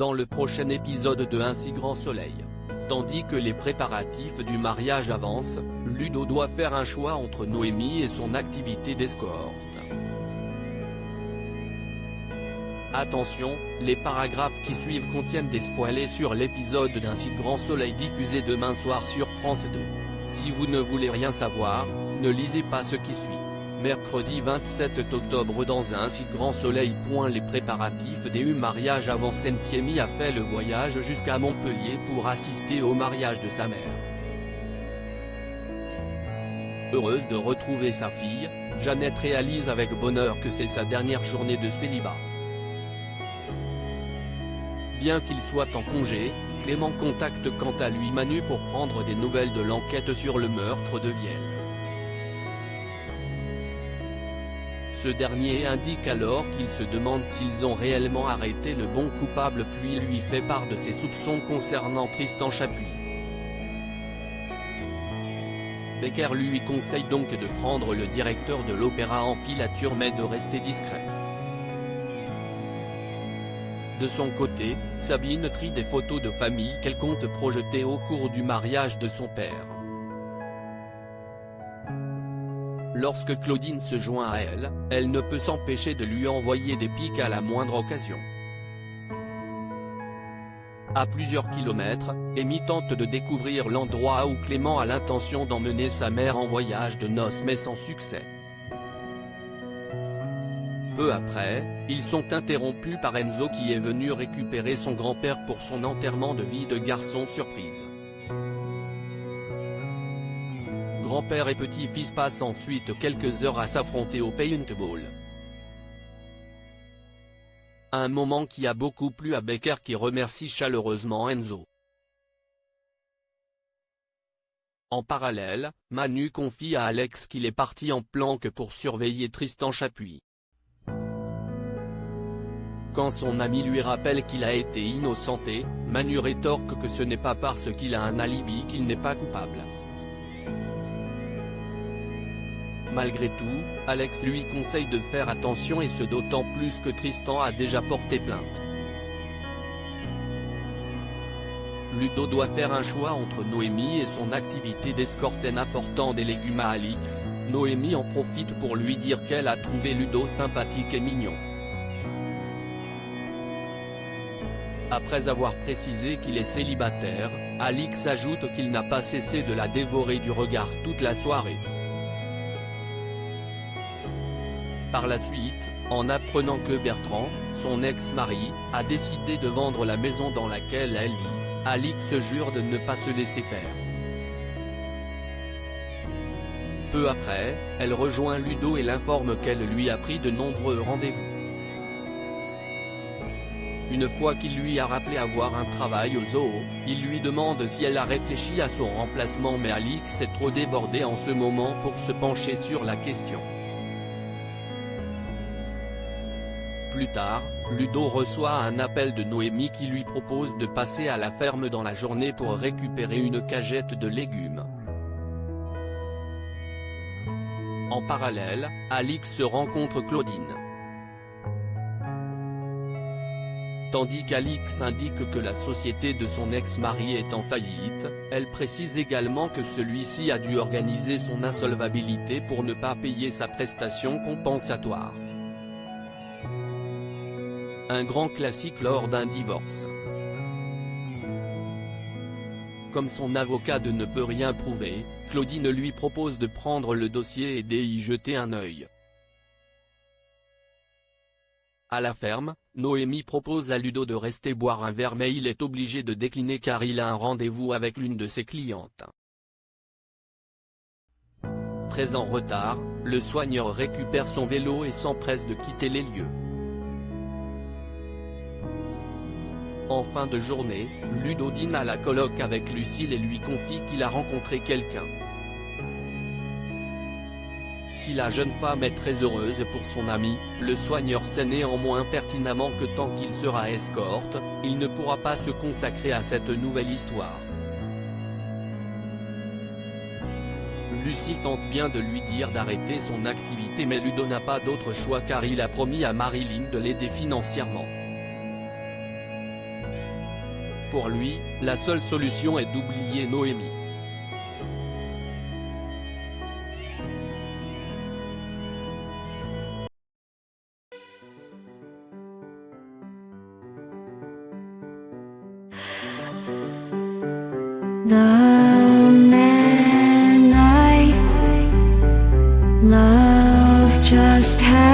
dans le prochain épisode de Un si grand soleil. Tandis que les préparatifs du mariage avancent, Ludo doit faire un choix entre Noémie et son activité d'escorte. Attention, les paragraphes qui suivent contiennent des spoilers sur l'épisode d'Un si grand soleil diffusé demain soir sur France 2. Si vous ne voulez rien savoir, ne lisez pas ce qui suit. Mercredi 27 octobre dans Un si grand soleil. Les préparatifs du mariage avancent. Thiemi a fait le voyage jusqu'à Montpellier pour assister au mariage de sa mère. Heureuse de retrouver sa fille, Jeannette réalise avec bonheur que c'est sa dernière journée de célibat. Bien qu'il soit en congé, Clément contacte quant à lui Manu pour prendre des nouvelles de l'enquête sur le meurtre de Vielle. Ce dernier indique alors qu'il se demande s'ils ont réellement arrêté le bon coupable puis lui fait part de ses soupçons concernant Tristan Chapuis. Becker lui conseille donc de prendre le directeur de l'opéra en filature mais de rester discret. De son côté, Sabine trie des photos de famille qu'elle compte projeter au cours du mariage de son père. Lorsque Claudine se joint à elle, elle ne peut s'empêcher de lui envoyer des pics à la moindre occasion. À plusieurs kilomètres, Amy tente de découvrir l'endroit où Clément a l'intention d'emmener sa mère en voyage de noces mais sans succès. Peu après, ils sont interrompus par Enzo qui est venu récupérer son grand-père pour son enterrement de vie de garçon surprise. Grand-père et petit-fils passent ensuite quelques heures à s'affronter au paintball. Un moment qui a beaucoup plu à Becker qui remercie chaleureusement Enzo. En parallèle, Manu confie à Alex qu'il est parti en planque pour surveiller Tristan Chapuis. Quand son ami lui rappelle qu'il a été innocenté, Manu rétorque que ce n'est pas parce qu'il a un alibi qu'il n'est pas coupable. Malgré tout, Alex lui conseille de faire attention et ce d'autant plus que Tristan a déjà porté plainte. Ludo doit faire un choix entre Noémie et son activité d'escorte en apportant des légumes à Alix. Noémie en profite pour lui dire qu'elle a trouvé Ludo sympathique et mignon. Après avoir précisé qu'il est célibataire, Alix ajoute qu'il n'a pas cessé de la dévorer du regard toute la soirée. Par la suite, en apprenant que Bertrand, son ex-mari, a décidé de vendre la maison dans laquelle elle vit, Alix jure de ne pas se laisser faire. Peu après, elle rejoint Ludo et l'informe qu'elle lui a pris de nombreux rendez-vous. Une fois qu'il lui a rappelé avoir un travail au zoo, il lui demande si elle a réfléchi à son remplacement mais Alix est trop débordée en ce moment pour se pencher sur la question. Plus tard, Ludo reçoit un appel de Noémie qui lui propose de passer à la ferme dans la journée pour récupérer une cagette de légumes. En parallèle, Alix rencontre Claudine. Tandis qu'Alix indique que la société de son ex-mari est en faillite, elle précise également que celui-ci a dû organiser son insolvabilité pour ne pas payer sa prestation compensatoire. Un grand classique lors d'un divorce. Comme son avocat ne peut rien prouver, Claudine lui propose de prendre le dossier et d'y jeter un œil. À la ferme, Noémie propose à Ludo de rester boire un verre mais il est obligé de décliner car il a un rendez-vous avec l'une de ses clientes. Très en retard, le soigneur récupère son vélo et s'empresse de quitter les lieux. En fin de journée, Ludo dîne à la coloc avec Lucille et lui confie qu'il a rencontré quelqu'un. Si la jeune femme est très heureuse pour son ami, le soigneur sait néanmoins pertinemment que tant qu'il sera escorte, il ne pourra pas se consacrer à cette nouvelle histoire. Lucie tente bien de lui dire d'arrêter son activité mais Ludo n'a pas d'autre choix car il a promis à Marilyn de l'aider financièrement. pour lui, la seule solution est d'oublier Noémie. The man I love just had